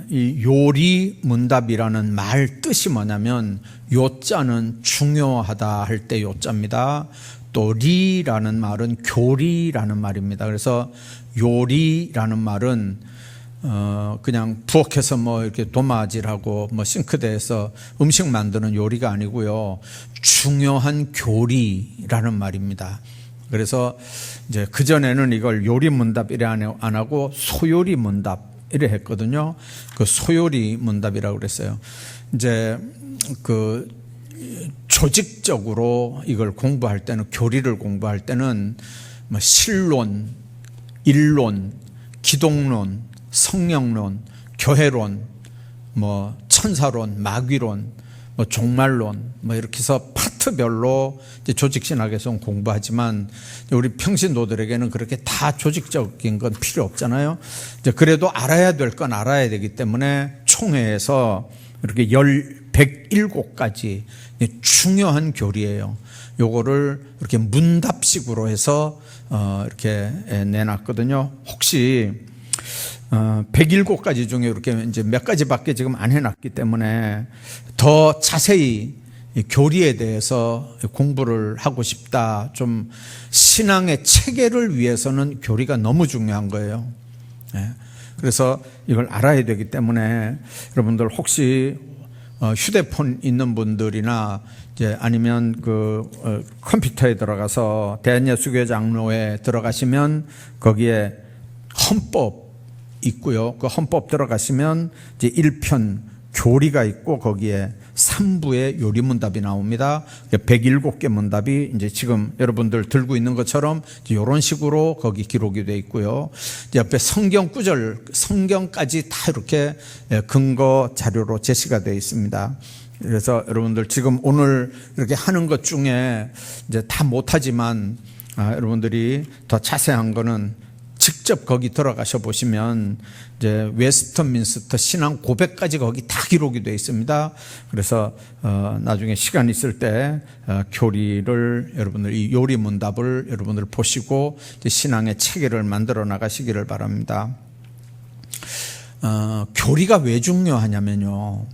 이 요리 문답이라는 말 뜻이 뭐냐면 요자는 중요하다 할 때 요자입니다. 또 리라는 말은 교리라는 말입니다. 그래서 요리라는 말은 그냥 부엌에서 뭐 이렇게 도마질하고 뭐 싱크대에서 음식 만드는 요리가 아니고요. 중요한 교리라는 말입니다. 그래서 이제 그전에는 이걸 요리 문답 이래 안 하고 소요리 문답 이래 했거든요. 그 소요리 문답이라고 그랬어요. 이제 그 조직적으로 이걸 공부할 때는, 교리를 공부할 때는 뭐 실론, 일론, 기독론, 성령론, 교회론, 뭐 천사론, 마귀론, 뭐 종말론, 뭐 이렇게 해서 파트별로 이제 조직신학에서는 공부하지만 우리 평신도들에게는 그렇게 다 조직적인 건 필요 없잖아요. 이제 그래도 알아야 될 건 알아야 되기 때문에 총회에서 이렇게 107가지 중요한 교리예요. 요거를 이렇게 문답식으로 해서 이렇게 내놨거든요. 혹시 107가지 중에 이렇게 이제 몇 가지밖에 지금 안 해놨기 때문에 더 자세히 교리에 대해서 공부를 하고 싶다. 좀 신앙의 체계를 위해서는 교리가 너무 중요한 거예요. 그래서 이걸 알아야 되기 때문에 여러분들 혹시 휴대폰 있는 분들이나 이제 아니면 그 컴퓨터에 들어가서 대한예수교회 장로에 들어가시면 거기에 헌법 있고요. 그 헌법 들어가시면 이제 1편 교리가 있고 거기에 3부의 요리 문답이 나옵니다. 107개 문답이 이제 지금 여러분들 들고 있는 것처럼 이런 식으로 거기 기록이 되어 있고요. 옆에 성경 구절, 성경까지 다 이렇게 근거 자료로 제시가 되어 있습니다. 그래서 여러분들 지금 오늘 이렇게 하는 것 중에 이제 다 못하지만 여러분들이 더 자세한 거는 직접 거기 들어가셔 보시면 이제 웨스트민스터 신앙 고백까지 거기 다 기록이 되어 있습니다. 그래서 나중에 시간 있을 때 교리를 여러분들 이 요리 문답을 여러분들 보시고 이제 신앙의 체계를 만들어 나가시기를 바랍니다. 교리가 왜 중요하냐면요.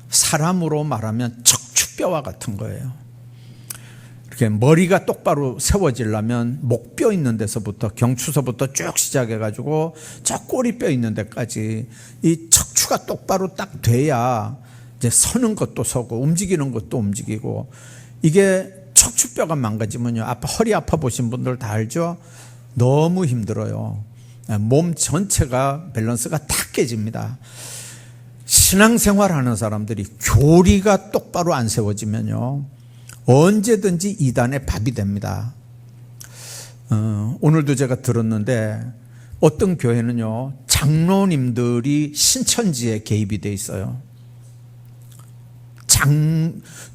사람으로 말하면 척추뼈와 같은 거예요. 이렇게 머리가 똑바로 세워지려면 목뼈 있는 데서부터 경추서부터 쭉 시작해가지고 저 꼬리뼈 있는 데까지 이 척추가 똑바로 딱 돼야 이제 서는 것도 서고 움직이는 것도 움직이고, 이게 척추뼈가 망가지면요, 허리 아파 보신 분들 다 알죠? 너무 힘들어요. 몸 전체가 밸런스가 다 깨집니다. 신앙생활 하는 사람들이 교리가 똑바로 안 세워지면요 언제든지 이단의 밥이 됩니다. 오늘도 제가 들었는데 어떤 교회는요 장로님들이 신천지에 개입이 돼 있어요.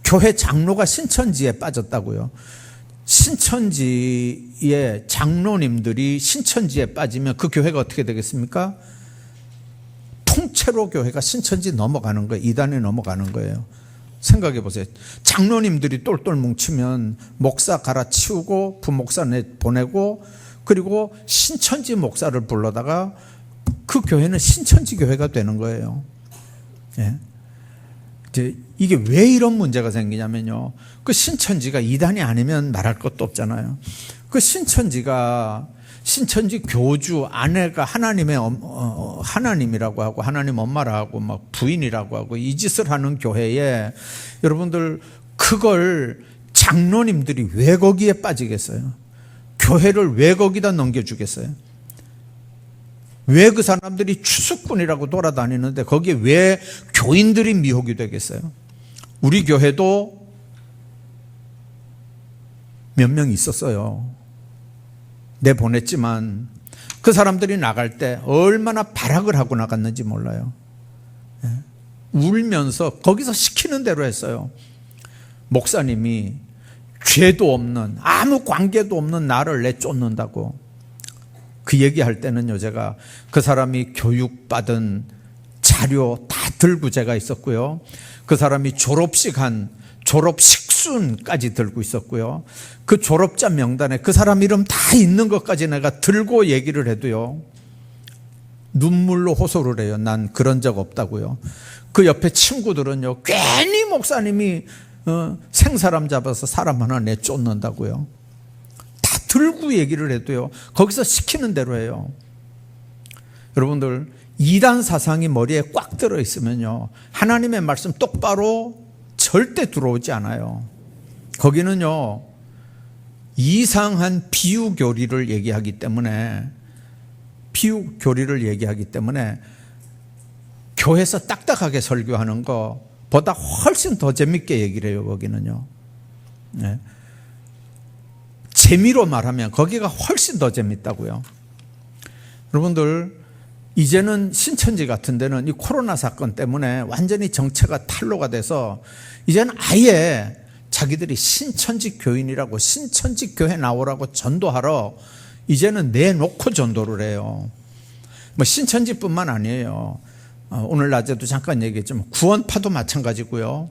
교회 장로가 신천지에 빠졌다고요. 신천지의 장로님들이 신천지에 빠지면 그 교회가 어떻게 되겠습니까? 통째로 교회가 신천지 넘어가는 거예요. 이단에 넘어가는 거예요. 생각해 보세요. 장로님들이 똘똘 뭉치면 목사 갈아치우고 부목사 보내고, 그리고 신천지 목사를 불러다가 그 교회는 신천지 교회가 되는 거예요. 예. 이제 이게 왜 이런 문제가 생기냐면요, 그 신천지가 이단이 아니면 말할 것도 없잖아요. 그 신천지 교주 아내가 하나님이라고 하고 하나님 엄마라고 하고 막 부인이라고 하고 이 짓을 하는 교회에 여러분들 그걸 장로님들이 왜 거기에 빠지겠어요? 교회를 왜 거기다 넘겨주겠어요? 왜 그 사람들이 추수꾼이라고 돌아다니는데 거기에 왜 교인들이 미혹이 되겠어요? 우리 교회도 몇 명 있었어요. 내보냈지만 그 사람들이 나갈 때 얼마나 발악을 하고 나갔는지 몰라요. 울면서 거기서 시키는 대로 했어요. 목사님이 죄도 없는, 아무 관계도 없는 나를 내쫓는다고. 그 얘기할 때는요, 제가 그 사람이 교육받은 자료 다 들고 제가 있었고요, 그 사람이 졸업식순까지 들고 있었고요, 그 졸업자 명단에 그 사람 이름 다 있는 것까지 내가 들고 얘기를 해도요, 눈물로 호소를 해요. 난 그런 적 없다고요. 그 옆에 친구들은요, 괜히 목사님이 생사람 잡아서 사람 하나 내쫓는다고요. 다 들고 얘기를 해도요, 거기서 시키는 대로 해요. 여러분들, 이단 사상이 머리에 꽉 들어 있으면요, 하나님의 말씀 똑바로 절대 들어오지 않아요. 거기는요, 이상한 비유 교리를 얘기하기 때문에, 교회에서 딱딱하게 설교하는 것보다 훨씬 더 재밌게 얘기를 해요. 거기는요, 네. 재미로 말하면 거기가 훨씬 더 재밌다고요. 여러분들, 이제는 신천지 같은 데는 이 코로나 사건 때문에 완전히 정체가 탄로가 돼서 이제는 아예 자기들이 신천지 교인이라고, 신천지 교회 나오라고 전도하러 이제는 내놓고 전도를 해요. 뭐 신천지뿐만 아니에요. 오늘 낮에도 잠깐 얘기했지만 구원파도 마찬가지고요.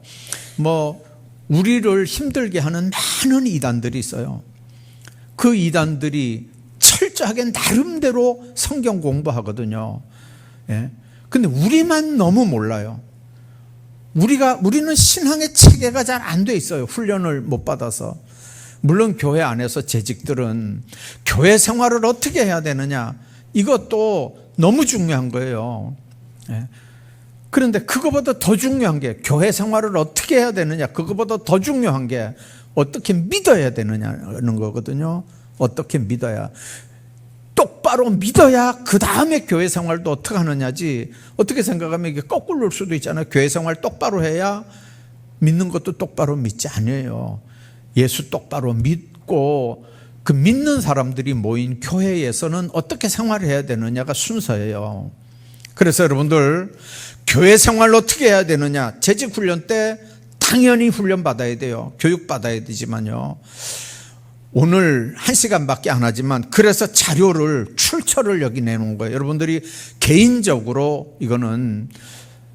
뭐 우리를 힘들게 하는 많은 이단들이 있어요. 그 이단들이 철저하게 나름대로 성경 공부하거든요. 예. 근데 우리만 너무 몰라요. 우리는 신앙의 체계가 잘 안 돼 있어요. 훈련을 못 받아서. 물론 교회 안에서 재직들은 교회 생활을 어떻게 해야 되느냐, 이것도 너무 중요한 거예요. 예. 그런데 그거보다 더 중요한 게, 교회 생활을 어떻게 해야 되느냐, 그거보다 더 중요한 게 어떻게 믿어야 되느냐는 거거든요. 어떻게 믿어야, 똑바로 믿어야 그 다음에 교회 생활도 어떻게 하느냐지, 어떻게 생각하면 이게 거꾸로일 수도 있잖아요. 교회 생활 똑바로 해야 믿는 것도 똑바로 믿지 않아요. 예수 똑바로 믿고 그 믿는 사람들이 모인 교회에서는 어떻게 생활해야 되느냐가 순서예요. 그래서 여러분들, 교회 생활 어떻게 해야 되느냐, 재직 훈련 때 당연히 훈련 받아야 돼요. 교육 받아야 되지만요, 오늘 1시간밖에 안 하지만 그래서 자료를, 출처를 여기 내놓은 거예요. 여러분들이 개인적으로 이거는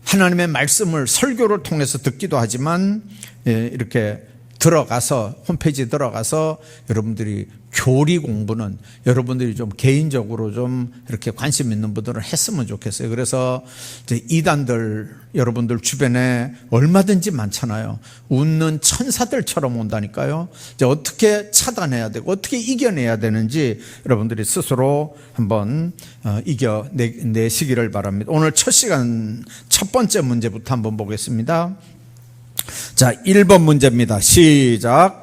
하나님의 말씀을 설교를 통해서 듣기도 하지만, 이렇게 들어가서, 홈페이지에 들어가서 여러분들이 교리 공부는 여러분들이 좀 개인적으로 좀 이렇게 관심 있는 분들은 했으면 좋겠어요. 그래서 이제 이단들 여러분들 주변에 얼마든지 많잖아요. 웃는 천사들처럼 온다니까요. 이제 어떻게 차단해야 되고 어떻게 이겨내야 되는지 여러분들이 스스로 한번 이겨내시기를 바랍니다. 오늘 첫 시간 첫 번째 문제부터 한번 보겠습니다. 자, 1번 문제입니다. 시작.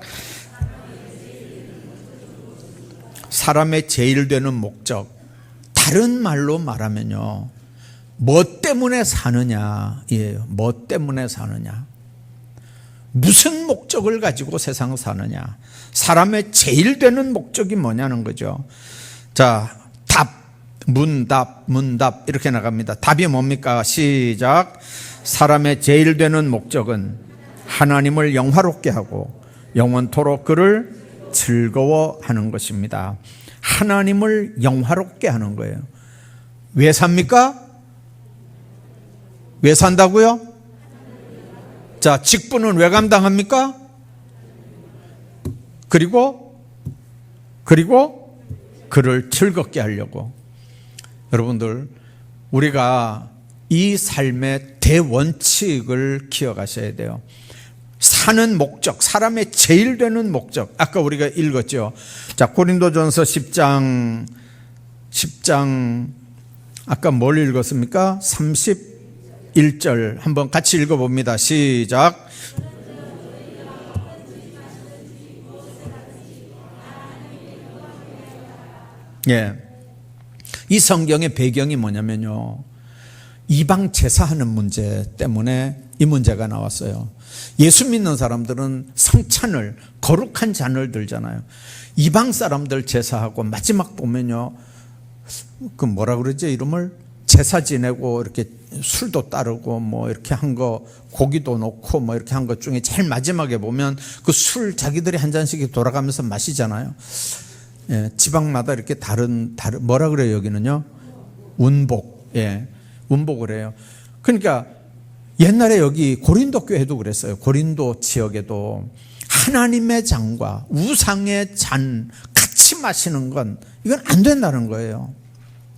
사람의 제일 되는 목적. 다른 말로 말하면요, 뭐 때문에 사느냐예요. 뭐 때문에 사느냐, 무슨 목적을 가지고 세상을 사느냐, 사람의 제일 되는 목적이 뭐냐는 거죠. 자, 답, 문답 이렇게 나갑니다. 답이 뭡니까? 시작. 사람의 제일 되는 목적은 하나님을 영화롭게 하고 영원토록 그를 즐거워하는 것입니다. 하나님을 영화롭게 하는 거예요. 왜 삽니까? 왜 산다고요? 자, 직분은 왜 감당합니까? 그리고 그를 즐겁게 하려고. 여러분들, 우리가 이 삶의 대원칙을 기억하셔야 돼요. 사는 목적, 사람의 제일 되는 목적. 아까 우리가 읽었죠. 자, 고린도전서 10장 아까 뭘 읽었습니까? 31절 한번 같이 읽어봅니다. 시작. 예. 이 성경의 배경이 뭐냐면요, 이방 제사하는 문제 때문에 이 문제가 나왔어요. 예수 믿는 사람들은 성찬을, 거룩한 잔을 들잖아요. 이방 사람들 제사하고 마지막 보면요, 그 뭐라 그러지, 이름을? 제사 지내고 이렇게 술도 따르고 뭐 이렇게 한 거, 고기도 넣고 뭐 이렇게 한 것 중에 제일 마지막에 보면 그 술 자기들이 한 잔씩 돌아가면서 마시잖아요. 예, 지방마다 이렇게 다른 뭐라 그래요, 여기는요? 운복. 예, 운복을 해요. 그러니까 옛날에 여기 고린도 교회도 그랬어요. 고린도 지역에도 하나님의 잔과 우상의 잔 같이 마시는 건, 이건 안 된다는 거예요.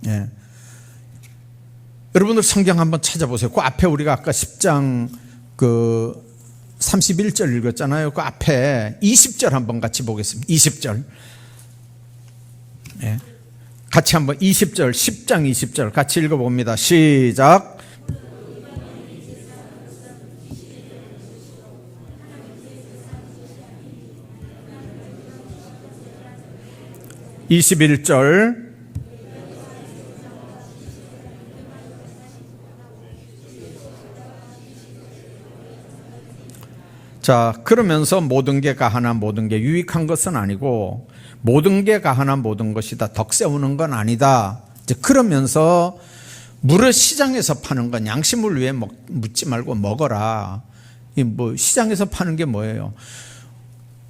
예. 여러분들 성경 한번 찾아보세요. 그 앞에 우리가 아까 10장 31절 읽었잖아요. 그 앞에 20절 한번 같이 보겠습니다. 20절. 네. 같이 한번 20절, 10장 20절 같이 읽어봅니다. 시작. (21절) 자, 그러면서 모든 게 가하나 모든 게 유익한 것은 아니고 모든 게 가하나 모든 것이 다 덕 세우는 건 아니다. 이제 그러면서 무릇 시장에서 파는 건 양심을 위해 묻지 말고 먹어라. 이 뭐 시장에서 파는 게 뭐예요?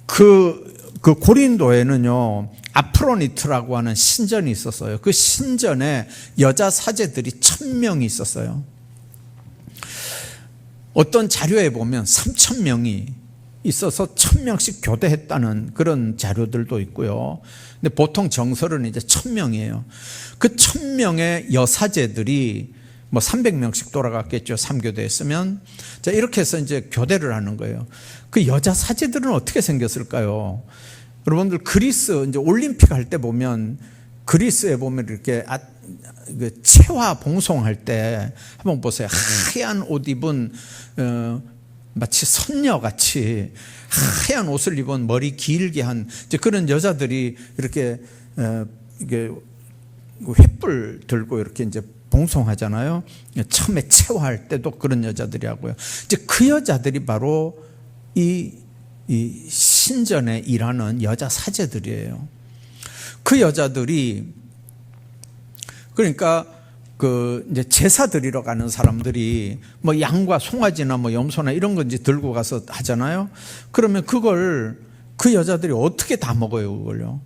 그 고린도에는요 아프로니트라고 하는 신전이 있었어요. 그 신전에 여자 사제들이 1000명이 있었어요. 어떤 자료에 보면 3000명이 있어서 1000명씩 교대했다는 그런 자료들도 있고요. 근데 보통 정설은 이제 1000명이에요. 그 1000명의 여사제들이 뭐 300명씩 돌아갔겠죠. 3교대 했으면. 자, 이렇게 해서 이제 교대를 하는 거예요. 그 여자 사제들은 어떻게 생겼을까요? 여러분들 그리스 이제 올림픽 할 때 보면 그리스에 보면 이렇게 체화 봉송할 때 한번 보세요. 하얀 옷 입은 마치 선녀같이 하얀 옷을 입은 머리 길게 한 이제 그런 여자들이 이렇게 이게 횃불 들고 이렇게 이제 봉송하잖아요. 처음에 체화할 때도 그런 여자들이 하고요. 이제 그 여자들이 바로 이 신전에 일하는 여자 사제들이에요. 그 여자들이 그러니까 이제 제사 드리러 가는 사람들이 뭐 양과 송아지나 뭐 염소나 이런 건 이제 들고 가서 하잖아요. 그러면 그걸 그 여자들이 어떻게 다 먹어요, 그걸요.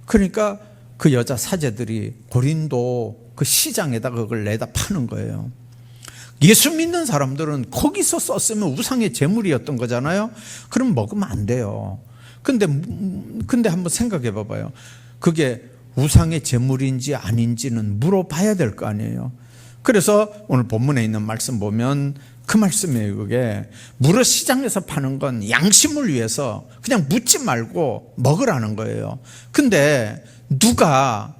그러니까 그 여자 사제들이 고린도 그 시장에다가 그걸 내다 파는 거예요. 예수 믿는 사람들은 거기서 썼으면 우상의 제물이었던 거잖아요. 그럼 먹으면 안 돼요. 근데 한번 생각해 봐봐요. 그게 우상의 제물인지 아닌지는 물어봐야 될 거 아니에요. 그래서 오늘 본문에 있는 말씀 보면 그 말씀이에요. 그게 무릇 시장에서 파는 건 양심을 위해서 그냥 묻지 말고 먹으라는 거예요. 근데 누가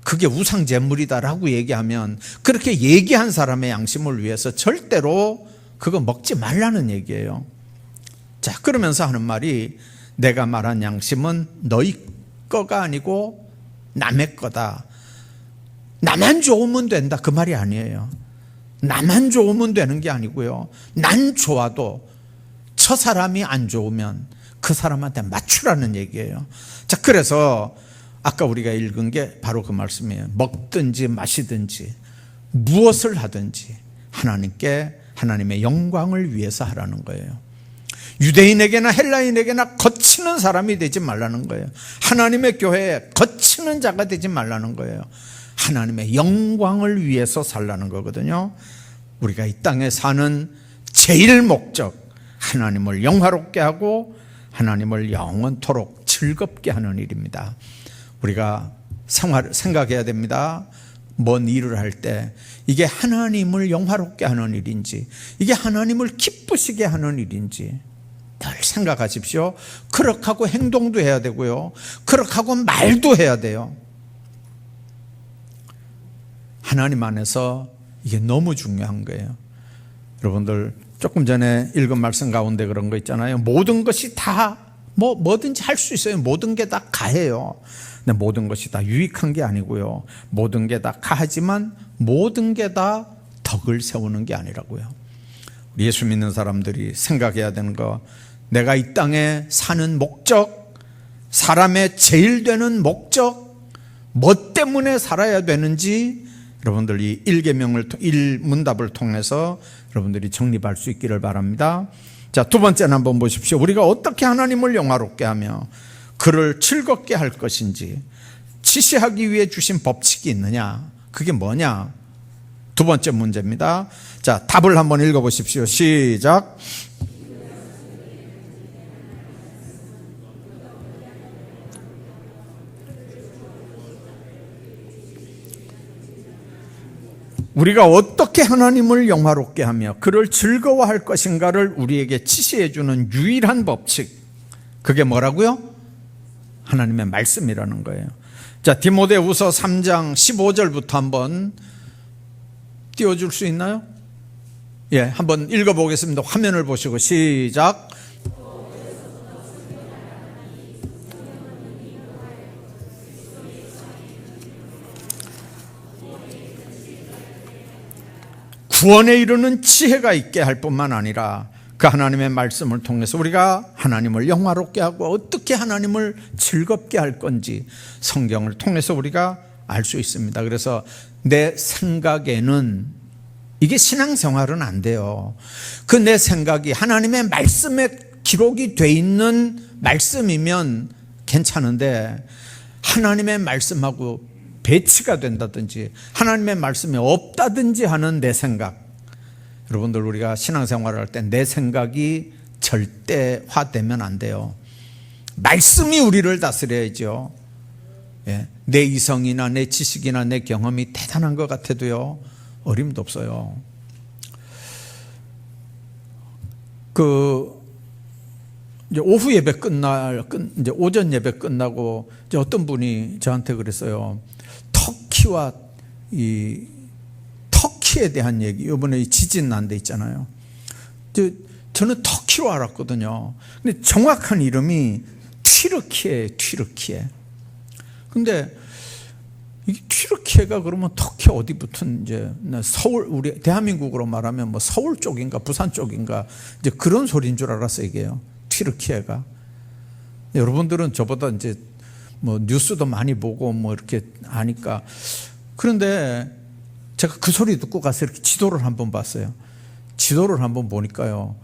그게 우상 제물이다라고 얘기하면 그렇게 얘기한 사람의 양심을 위해서 절대로 그거 먹지 말라는 얘기예요. 자, 그러면서 하는 말이 내가 말한 양심은 너희 거가 아니고 남의 거다. 나만 좋으면 된다 그 말이 아니에요. 나만 좋으면 되는 게 아니고요. 난 좋아도 저 사람이 안 좋으면 그 사람한테 맞추라는 얘기예요. 자, 그래서 아까 우리가 읽은 게 바로 그 말씀이에요. 먹든지 마시든지 무엇을 하든지 하나님의 영광을 위해서 하라는 거예요. 유대인에게나 헬라인에게나 거치는 사람이 되지 말라는 거예요. 하나님의 교회에 거치는 자가 되지 말라는 거예요. 하나님의 영광을 위해서 살라는 거거든요. 우리가 이 땅에 사는 제일 목적, 하나님을 영화롭게 하고 하나님을 영원토록 즐겁게 하는 일입니다. 우리가 생각해야 됩니다. 뭔 일을 할 때 이게 하나님을 영화롭게 하는 일인지 이게 하나님을 기쁘시게 하는 일인지 늘 생각하십시오. 그렇게 하고 행동도 해야 되고요. 그렇게 하고 말도 해야 돼요. 하나님 안에서 이게 너무 중요한 거예요. 여러분들 조금 전에 읽은 말씀 가운데 그런 거 있잖아요. 모든 것이 다 뭐든지 할 수 있어요. 모든 게 다 가해요. 근데 모든 것이 다 유익한 게 아니고요. 모든 게 다 가하지만 모든 게 다 덕을 세우는 게 아니라고요. 우리 예수 믿는 사람들이 생각해야 되는 거, 내가 이 땅에 사는 목적, 사람의 제일 되는 목적, 뭐 때문에 살아야 되는지 여러분들 이 1문답을 통해서 여러분들이 정립할 수 있기를 바랍니다. 자, 두 번째는 한번 보십시오. 우리가 어떻게 하나님을 영화롭게 하며 그를 즐겁게 할 것인지 지시하기 위해 주신 법칙이 있느냐? 그게 뭐냐? 두 번째 문제입니다. 자, 답을 한번 읽어보십시오. 시작. 우리가 어떻게 하나님을 영화롭게 하며 그를 즐거워할 것인가를 우리에게 지시해 주는 유일한 법칙, 그게 뭐라고요? 하나님의 말씀이라는 거예요. 자, 디모데후서 3장 15절부터 한번 띄워줄 수 있나요? 예, 한번 읽어보겠습니다. 화면을 보시고 시작. 구원에 이르는 지혜가 있게 할 뿐만 아니라 그 하나님의 말씀을 통해서 우리가 하나님을 영화롭게 하고 어떻게 하나님을 즐겁게 할 건지 성경을 통해서 우리가 알 수 있습니다. 그래서 내 생각에는, 이게 신앙생활은 안 돼요. 그 내 생각이 하나님의 말씀에 기록이 돼 있는 말씀이면 괜찮은데, 하나님의 말씀하고 배치가 된다든지 하나님의 말씀이 없다든지 하는 내 생각, 여러분들 우리가 신앙생활을 할 때 내 생각이 절대화되면 안 돼요. 말씀이 우리를 다스려야죠. 예, 내 이성이나 내 지식이나 내 경험이 대단한 것 같아도요, 어림도 없어요. 이제 오후 예배 이제 오전 예배 끝나고 이제 어떤 분이 저한테 그랬어요. 터키와 터키에 대한 얘기, 이번에 지진 난 데 있잖아요. 저는 터키로 알았거든요. 근데 정확한 이름이 튀르키예요, 튀르키예. 근데 이 튀르키예가 그러면 터키 어디부터 이제 서울, 우리 대한민국으로 말하면 뭐 서울 쪽인가 부산 쪽인가 이제 그런 소리인 줄 알았어요, 이게요. 튀르키예가. 여러분들은 저보다 이제 뭐 뉴스도 많이 보고 뭐 이렇게 아니까. 그런데 제가 그 소리 듣고 가서 이렇게 지도를 한번 봤어요. 지도를 한번 보니까요,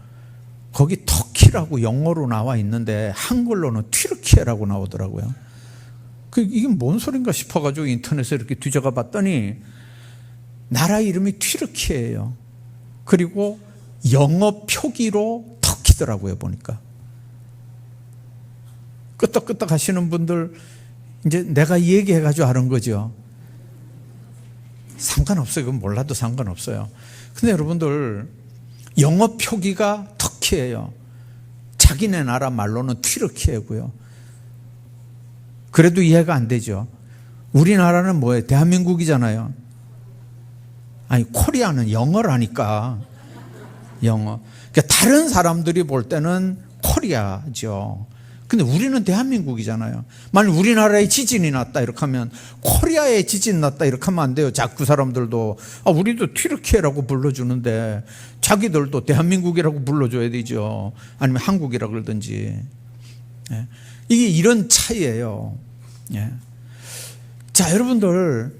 거기 터키라고 영어로 나와 있는데 한글로는 튀르키예라고 나오더라고요. 이게 뭔 소린가 싶어가지고 인터넷에 이렇게 뒤져가 봤더니 나라 이름이 튀르키예요. 그리고 영어 표기로 터키더라고요, 보니까. 끄떡끄떡 하시는 분들, 이제 내가 얘기해가지고 아는 거죠. 상관없어요. 그건 몰라도 상관없어요. 근데 여러분들, 영어 표기가 터키예요. 자기네 나라 말로는 튀르키예고요. 그래도 이해가 안 되죠. 우리나라는 뭐예요? 대한민국이잖아요. 아니, 코리아는 영어라니까. 영어. 그러니까 다른 사람들이 볼 때는 코리아죠. 근데 우리는 대한민국이잖아요. 만약 우리나라에 지진이 났다 이렇게 하면 코리아에 지진 났다 이렇게 하면 안 돼요. 자꾸 사람들도 우리도 튀르키예라고 불러주는데 자기들도 대한민국이라고 불러줘야 되죠. 아니면 한국이라고 그러든지. 예. 이게 이런 차이예요. 예. 자, 여러분들,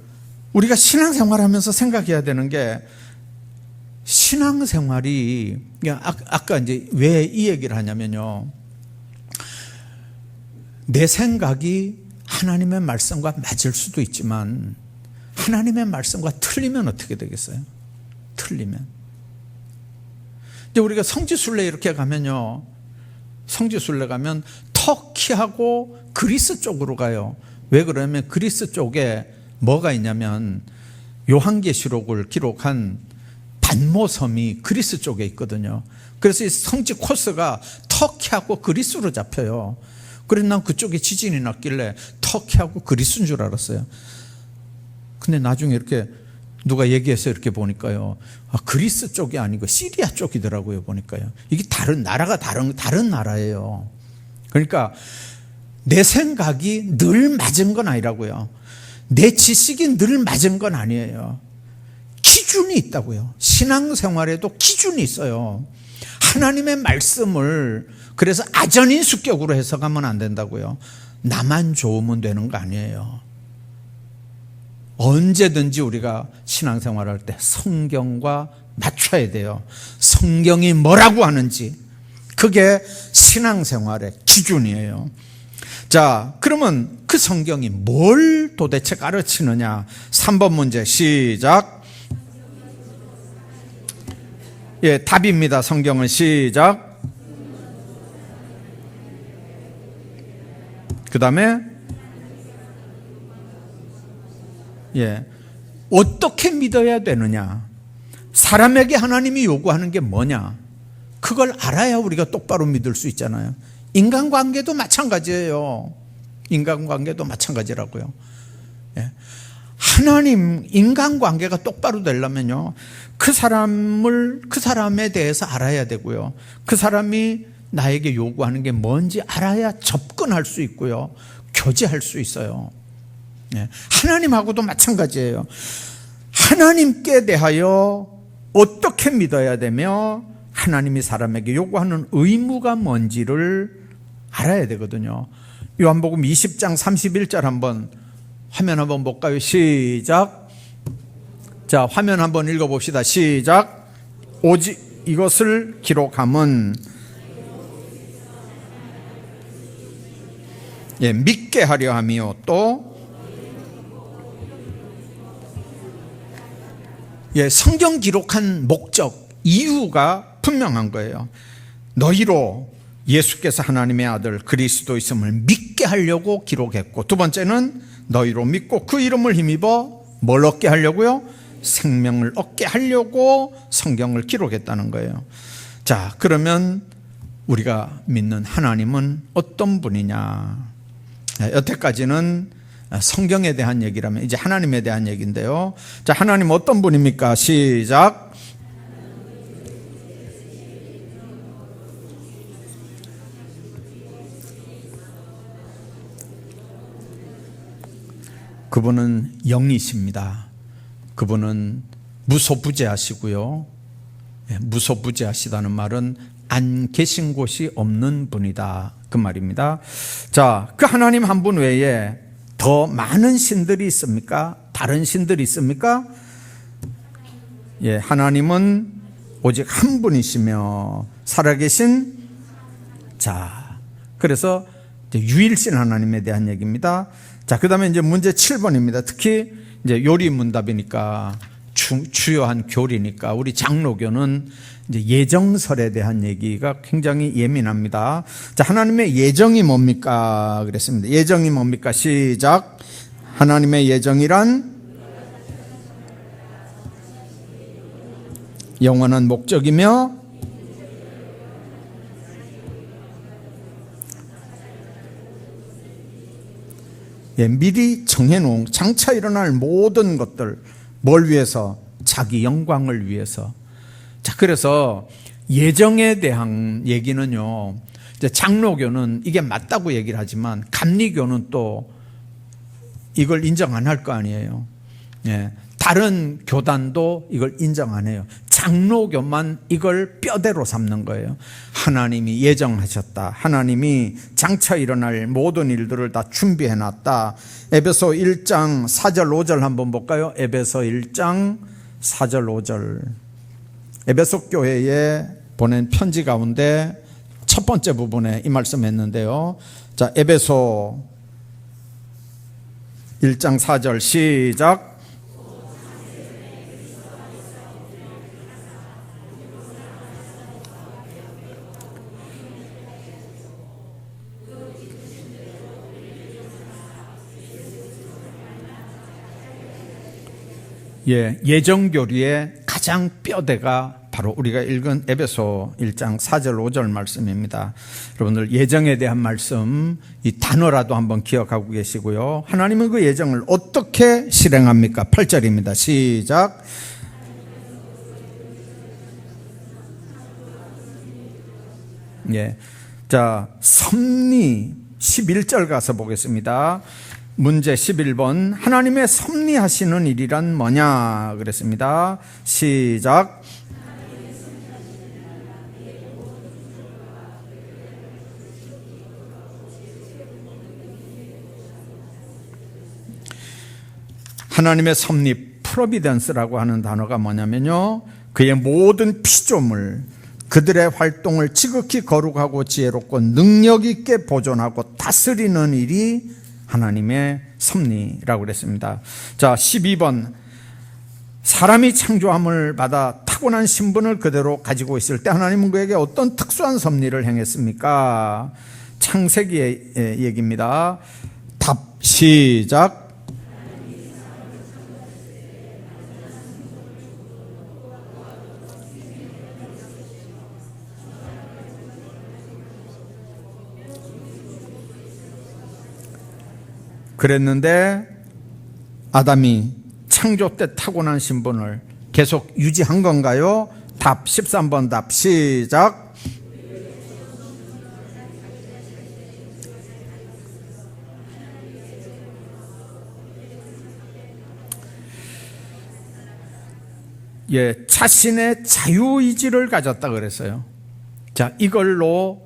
우리가 신앙생활하면서 생각해야 되는 게, 신앙생활이 아까 이제 왜 이 얘기를 하냐면요, 내 생각이 하나님의 말씀과 맞을 수도 있지만 하나님의 말씀과 틀리면 어떻게 되겠어요? 틀리면. 이제 우리가 성지순례 이렇게 가면요, 성지순례 가면 터키하고 그리스 쪽으로 가요. 왜 그러냐면 그리스 쪽에 뭐가 있냐면 요한계시록을 기록한 반모섬이 그리스 쪽에 있거든요. 그래서 이 성지 코스가 터키하고 그리스로 잡혀요. 그래서 난 그쪽에 지진이 났길래 터키하고 그리스인 줄 알았어요. 근데 나중에 이렇게 누가 얘기해서 이렇게 보니까요, 그리스 쪽이 아니고 시리아 쪽이더라고요, 보니까요. 이게 다른 나라가 다른 나라예요. 그러니까 내 생각이 늘 맞은 건 아니라고요. 내 지식이 늘 맞은 건 아니에요. 기준이 있다고요. 신앙생활에도 기준이 있어요. 하나님의 말씀을 그래서 아전인수격으로 해석하면 안 된다고요. 나만 좋으면 되는 거 아니에요. 언제든지 우리가 신앙생활할 때 성경과 맞춰야 돼요. 성경이 뭐라고 하는지, 그게 신앙생활의 기준이에요. 자, 그러면 그 성경이 뭘 도대체 가르치느냐? 3번 문제 시작. 예, 답입니다. 성경은 시작. 그 다음에 예, 어떻게 믿어야 되느냐? 사람에게 하나님이 요구하는 게 뭐냐? 그걸 알아야 우리가 똑바로 믿을 수 있잖아요. 인간관계도 마찬가지예요. 인간관계도 마찬가지라고요. 예. 하나님, 인간관계가 똑바로 되려면요, 그 사람에 대해서 알아야 되고요, 그 사람이 나에게 요구하는 게 뭔지 알아야 접근할 수 있고요, 교제할 수 있어요. 예. 하나님하고도 마찬가지예요. 하나님께 대하여 어떻게 믿어야 되며 하나님이 사람에게 요구하는 의무가 뭔지를 알아야 되거든요. 요한복음 20장 31절 한번 화면 한번 볼까요? 시작. 자, 화면 한번 읽어봅시다. 시작. 오직 이것을 기록함은 믿게 하려 함이요 또 성경 기록한 목적, 이유가 분명한 거예요. 너희로 예수께서 하나님의 아들 그리스도 있음을 믿게 하려고 기록했고, 두 번째는 너희로 믿고 그 이름을 힘입어 뭘 얻게 하려고요? 생명을 얻게 하려고 성경을 기록했다는 거예요. 자, 그러면 우리가 믿는 하나님은 어떤 분이냐? 여태까지는 성경에 대한 얘기라면 이제 하나님에 대한 얘기인데요. 자, 하나님 어떤 분입니까? 시작. 그분은 영이십니다. 그분은 무소부재하시고요. 무소부재하시다는 말은 안 계신 곳이 없는 분이다, 그 말입니다. 자, 그 하나님 한 분 외에 더 많은 신들이 있습니까? 다른 신들이 있습니까? 하나님은 오직 한 분이시며 살아계신, 자, 그래서 유일신 하나님에 대한 얘기입니다. 자, 그 다음에 이제 문제 7번입니다. 특히 이제 요리문답이니까 주요한 교리니까 우리 장로교는 이제 예정설에 대한 얘기가 굉장히 예민합니다. 자, 하나님의 예정이 뭡니까? 그랬습니다. 예정이 뭡니까? 시작. 하나님의 예정이란 영원한 목적이며 미리 정해놓은 장차 일어날 모든 것들, 뭘 위해서? 자기 영광을 위해서. 자, 그래서 예정에 대한 얘기는요, 이제 장로교는 이게 맞다고 얘기를 하지만 감리교는 또 이걸 인정 안 할 거 아니에요. 다른 교단도 이걸 인정 안 해요. 장로교만 이걸 뼈대로 삼는 거예요. 하나님이 예정하셨다. 하나님이 장차 일어날 모든 일들을 다 준비해놨다. 에베소 1장 4절 5절 한번 볼까요? 에베소 1장 4절 5절. 에베소 교회에 보낸 편지 가운데 첫 번째 부분에 이 말씀 했는데요. 자, 에베소 1장 4절 시작. 예정교리의 가장 뼈대가 바로 우리가 읽은 에베소 1장 4절 5절 말씀입니다. 여러분들 예정에 대한 말씀, 이 단어라도 한번 기억하고 계시고요. 하나님은 그 예정을 어떻게 실행합니까? 8절입니다. 시작. 자, 섭리 11절 가서 보겠습니다. 문제 11번. 하나님의 섭리하시는 일이란 뭐냐 그랬습니다. 시작. 하나님의 섭리, 프로비던스라고 하는 단어가 뭐냐면요, 그의 모든 피조물, 그들의 활동을 지극히 거룩하고 지혜롭고 능력 있게 보존하고 다스리는 일이 하나님의 섭리라고 그랬습니다. 자, 12번. 사람이 창조함을 받아 타고난 신분을 그대로 가지고 있을 때 하나님은 그에게 어떤 특수한 섭리를 행했습니까? 창세기의 얘기입니다. 답 시작. 그랬는데 아담이 창조 때 타고난 신분을 계속 유지한 건가요? 답 13번 답 시작. 예, 자신의 자유의지를 가졌다 그랬어요. 자, 이걸로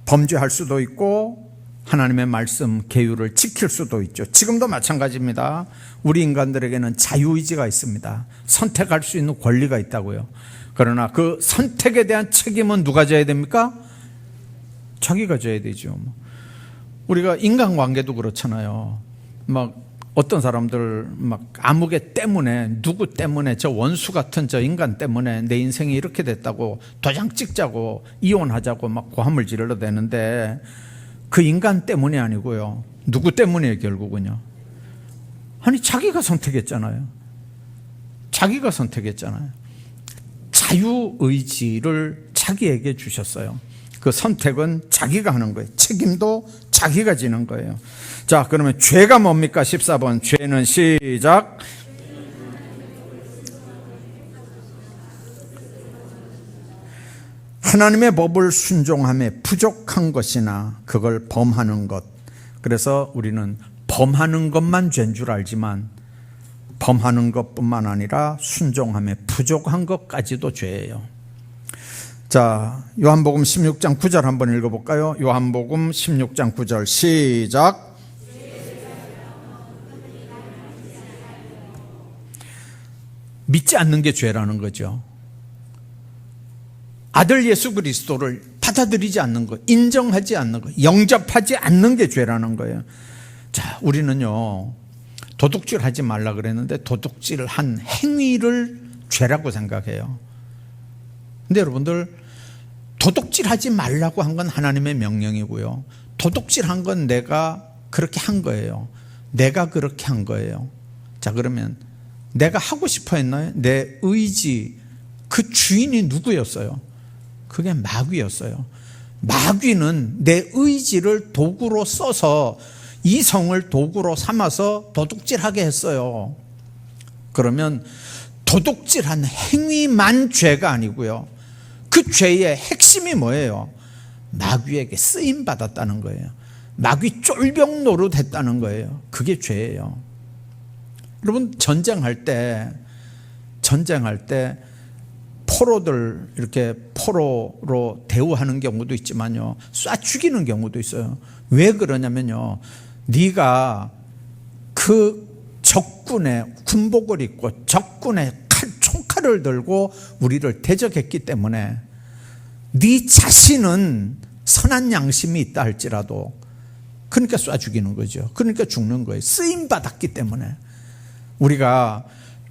범죄할 수도 있고 하나님의 말씀 계율을 지킬 수도 있죠. 지금도 마찬가지입니다. 우리 인간들에게는 자유의지가 있습니다. 선택할 수 있는 권리가 있다고요. 그러나 그 선택에 대한 책임은 누가 져야 됩니까? 자기가 져야 되죠. 우리가 인간관계도 그렇잖아요. 막 어떤 사람들 막 아무개 때문에, 누구 때문에, 저 원수 같은 저 인간 때문에 내 인생이 이렇게 됐다고 도장 찍자고 이혼하자고 막 고함을 지르러대는데 그 인간 때문이 아니고요. 누구 때문이에요, 결국은요? 아니, 자기가 선택했잖아요. 자기가 선택했잖아요. 자유의지를 자기에게 주셨어요. 그 선택은 자기가 하는 거예요. 책임도 자기가 지는 거예요. 자, 그러면 죄가 뭡니까? 14번. 죄는 시작. 하나님의 법을 순종함에 부족한 것이나 그걸 범하는 것. 그래서 우리는 범하는 것만 죄인 줄 알지만 범하는 것뿐만 아니라 순종함에 부족한 것까지도 죄예요. 자, 요한복음 16장 9절 한번 읽어볼까요? 요한복음 16장 9절 시작. 믿지 않는 게 죄라는 거죠. 아들 예수 그리스도를 받아들이지 않는 것, 인정하지 않는 것, 영접하지 않는 게 죄라는 거예요. 자, 우리는요, 도둑질 하지 말라 그랬는데 도둑질 한 행위를 죄라고 생각해요. 근데 여러분들, 도둑질 하지 말라고 한 건 하나님의 명령이고요. 도둑질 한 건 내가 그렇게 한 거예요. 내가 그렇게 한 거예요. 자, 그러면 내가 하고 싶어 했나요? 내 의지, 그 주인이 누구였어요? 그게 마귀였어요. 마귀는 내 의지를 도구로 써서 이성을 도구로 삼아서 도둑질하게 했어요. 그러면 도둑질한 행위만 죄가 아니고요. 그 죄의 핵심이 뭐예요? 마귀에게 쓰임받았다는 거예요. 마귀 쫄병 노릇했다는 거예요. 그게 죄예요. 여러분, 전쟁할 때 포로들 이렇게 포로로 대우하는 경우도 있지만요, 쏴 죽이는 경우도 있어요. 왜 그러냐면요, 네가 그 적군의 군복을 입고 적군의 총칼을 들고 우리를 대적했기 때문에 네 자신은 선한 양심이 있다 할지라도 그러니까 쏴 죽이는 거죠. 그러니까 죽는 거예요. 쓰임받았기 때문에. 우리가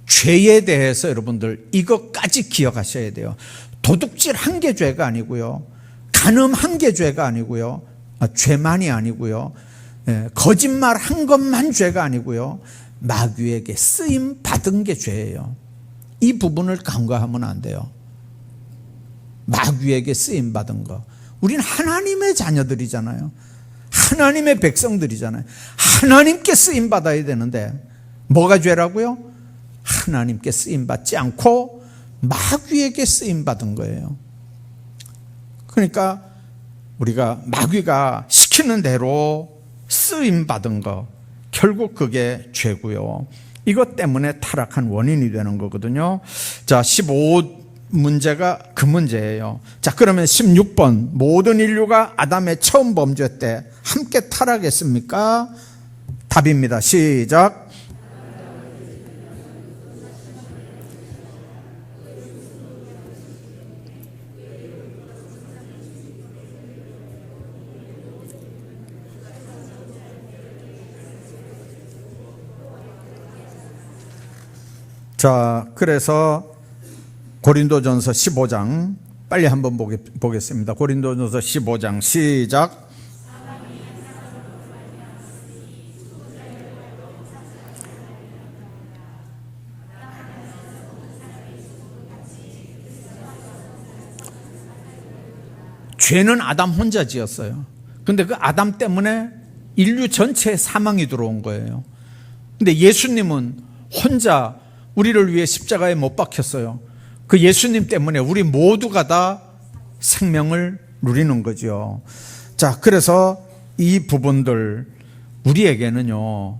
죄에 대해서 여러분들 이것까지 기억하셔야 돼요. 도둑질 한 게 죄가 아니고요, 간음 한 게 죄가 아니고요, 죄만이 아니고요, 거짓말 한 것만 죄가 아니고요, 마귀에게 쓰임 받은 게 죄예요. 이 부분을 간과하면 안 돼요. 마귀에게 쓰임 받은 거. 우리는 하나님의 자녀들이잖아요. 하나님의 백성들이잖아요. 하나님께 쓰임 받아야 되는데 뭐가 죄라고요? 하나님께 쓰임 받지 않고 마귀에게 쓰임 받은 거예요. 그러니까 우리가 마귀가 시키는 대로 쓰임 받은 거, 결국 그게 죄고요. 이것 때문에 타락한 원인이 되는 거거든요. 자, 15 문제가 그 문제예요. 자, 그러면 16번. 모든 인류가 아담의 처음 범죄 때 함께 타락했습니까? 답입니다. 시작. 자, 그래서 고린도전서 15장 빨리 한번 보겠습니다. 고린도전서 15장 시작. 죄는 아담 혼자 지었어요. 근데 그 아담 때문에 인류 전체에 사망이 들어온 거예요. 근데 예수님은 혼자 우리를 위해 십자가에 못 박혔어요. 그 예수님 때문에 우리 모두가 다 생명을 누리는 거죠. 자, 그래서 이 부분들, 우리에게는요,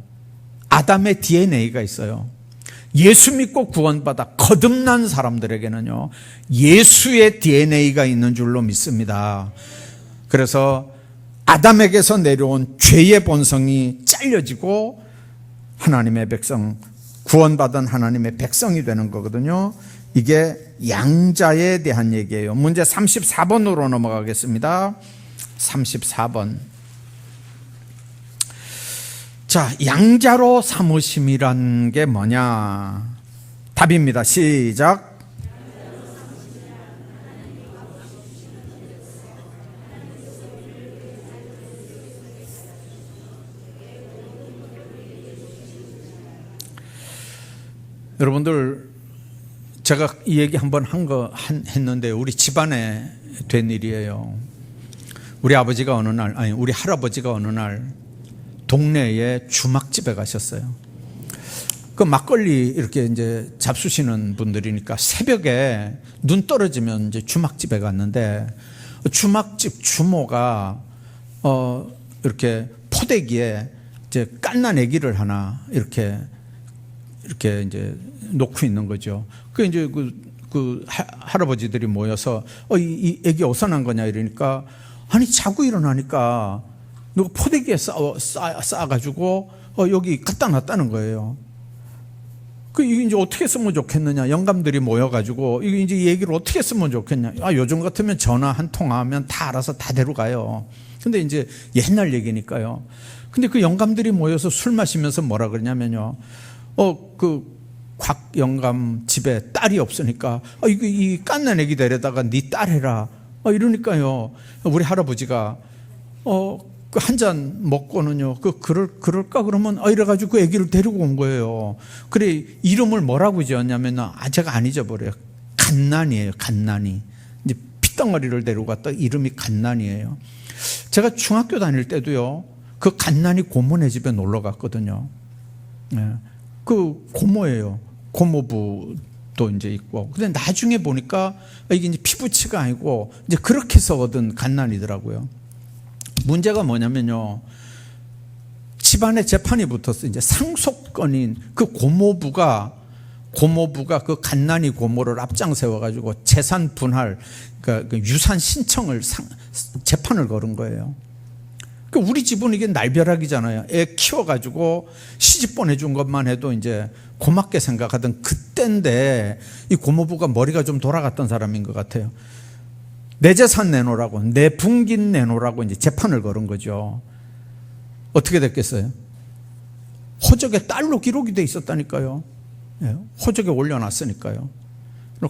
아담의 DNA가 있어요. 예수 믿고 구원받아 거듭난 사람들에게는요, 예수의 DNA가 있는 줄로 믿습니다. 그래서 아담에게서 내려온 죄의 본성이 잘려지고 하나님의 백성, 구원받은 하나님의 백성이 되는 거거든요. 이게 양자에 대한 얘기예요. 문제 34번으로 넘어가겠습니다. 34번. 자, 양자로 삼으심이란 게 뭐냐? 답입니다. 시작. 여러분들, 제가 이 얘기 한번 했는데 우리 집안에 된 일이에요. 우리 할아버지가 어느 날 동네에 주막집에 가셨어요. 그 막걸리 이렇게 이제 잡수시는 분들이니까 새벽에 눈 떨어지면 이제 주막집에 갔는데, 주막집 주모가 이렇게 포대기에 이제 갓난 아기를 하나 이렇게 이제 놓고 있는 거죠. 그 이제 그 할아버지들이 모여서 이 아기 어디서 난 거냐 이러니까, 아니 자고 일어나니까 누가 포대기에 쌓아가지고 여기 갖다 놨다는 거예요. 이게 이제 어떻게 쓰면 좋겠느냐, 영감들이 모여가지고 이게 이제 이 얘기를 어떻게 쓰면 좋겠냐. 요즘 같으면 전화 한 통화하면 다 알아서 다 데려가요. 근데 이제 옛날 얘기니까요. 근데 그 영감들이 모여서 술 마시면서 뭐라 그러냐면요, 곽 영감 집에 딸이 없으니까 이 깐난 애기 데려다가 네 딸 해라 이러니까요, 우리 할아버지가 한 잔 먹고는요, 그럴까 그러면 이래가지고 그 애기를 데리고 온 거예요. 그래, 이름을 뭐라고 지었냐면, 제가 안 잊어버려요. 갓난이에요. 갓난이. 이제 피덩어리를 데리고 갔다 이름이 갓난이에요. 제가 중학교 다닐 때도요, 그 갓난이 고모네 집에 놀러 갔거든요. 네. 그 고모예요. 고모부도 이제 있고. 근데 나중에 보니까 이게 이제 피부치가 아니고 이제 그렇게 해서 얻은 갓난이더라고요. 문제가 뭐냐면요, 집안에 재판이 붙었어요. 이제 상속권인 그 고모부가 그 갓난이 고모를 앞장 세워가지고 재산 분할, 그러니까 유산 신청을 재판을 걸은 거예요. 우리 집은 이게 날벼락이잖아요. 애 키워가지고 시집 보내준 것만 해도 이제 고맙게 생각하던 그때인데, 이 고모부가 머리가 좀 돌아갔던 사람인 것 같아요. 내 재산 내놓으라고, 내 분긴 내놓으라고 이제 재판을 걸은 거죠. 어떻게 됐겠어요? 호적에 딸로 기록이 돼 있었다니까요. 호적에 올려놨으니까요.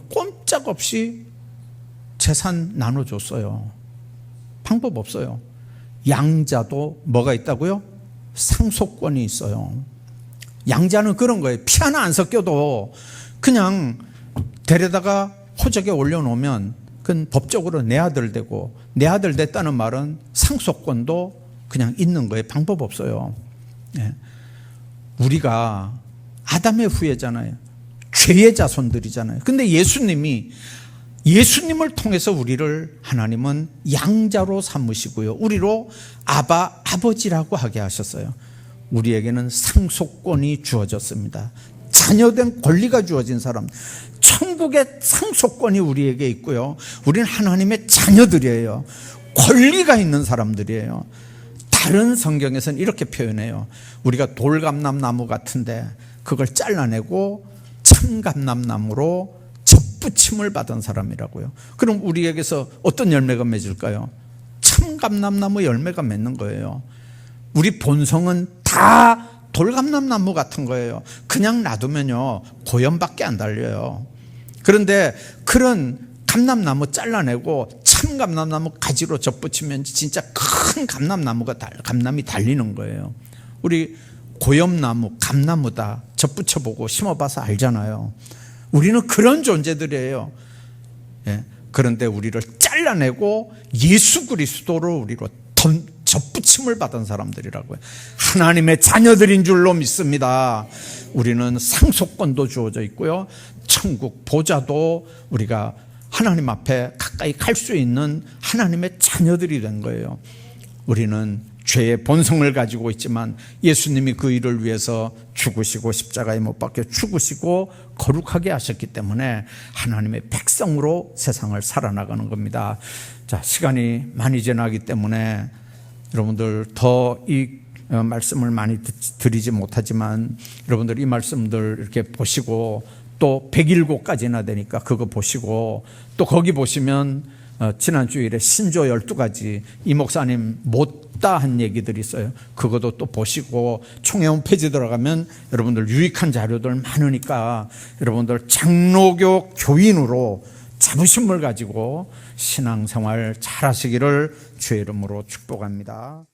꼼짝없이 재산 나눠줬어요. 방법 없어요. 양자도 뭐가 있다고요? 상속권이 있어요. 양자는 그런 거예요. 피 하나 안 섞여도 그냥 데려다가 호적에 올려놓으면 그건 법적으로 내 아들 되고, 내 아들 됐다는 말은 상속권도 그냥 있는 거예요. 방법 없어요. 우리가 아담의 후예잖아요. 죄의 자손들이잖아요. 근데 예수님을 통해서 우리를 하나님은 양자로 삼으시고요, 우리로 아버지라고 하게 하셨어요. 우리에게는 상속권이 주어졌습니다. 자녀된 권리가 주어진 사람, 천국의 상속권이 우리에게 있고요, 우리는 하나님의 자녀들이에요. 권리가 있는 사람들이에요. 다른 성경에서는 이렇게 표현해요. 우리가 돌감람나무 같은데 그걸 잘라내고 참감람나무로 접붙임을 받은 사람이라고요. 그럼 우리에게서 어떤 열매가 맺을까요? 참감람나무 열매가 맺는 거예요. 우리 본성은 다 돌감람나무 같은 거예요. 그냥 놔두면요, 고연밖에 안 달려요. 그런데 그런 감람나무 잘라내고 참감람나무 가지로 접붙이면 진짜 큰 감람이 달리는 거예요. 우리 고염나무, 감나무다 접붙여보고 심어봐서 알잖아요. 우리는 그런 존재들이에요. 그런데 우리를 잘라내고 예수 그리스도로 우리로 접붙임을 받은 사람들이라고요. 하나님의 자녀들인 줄로 믿습니다. 우리는 상속권도 주어져 있고요, 천국 보좌도 우리가 하나님 앞에 가까이 갈 수 있는 하나님의 자녀들이 된 거예요. 우리는 죄의 본성을 가지고 있지만 예수님이 그 일을 위해서 죽으시고 십자가에 못 박혀 죽으시고 거룩하게 하셨기 때문에 하나님의 백성으로 세상을 살아나가는 겁니다. 자, 시간이 많이 지나기 때문에 여러분들 더 이 말씀을 많이 드리지 못하지만 여러분들 이 말씀들 이렇게 보시고 또 107가지나 되니까 그거 보시고 또 거기 보시면 지난 주일에 신조 12가지 이 목사님 못다 한 얘기들이 있어요. 그것도 또 보시고 총회 홈페이지 들어가면 여러분들 유익한 자료들 많으니까 여러분들 장로교 교인으로 자부심을 가지고 신앙생활 잘 하시기를 주의 이름으로 축복합니다.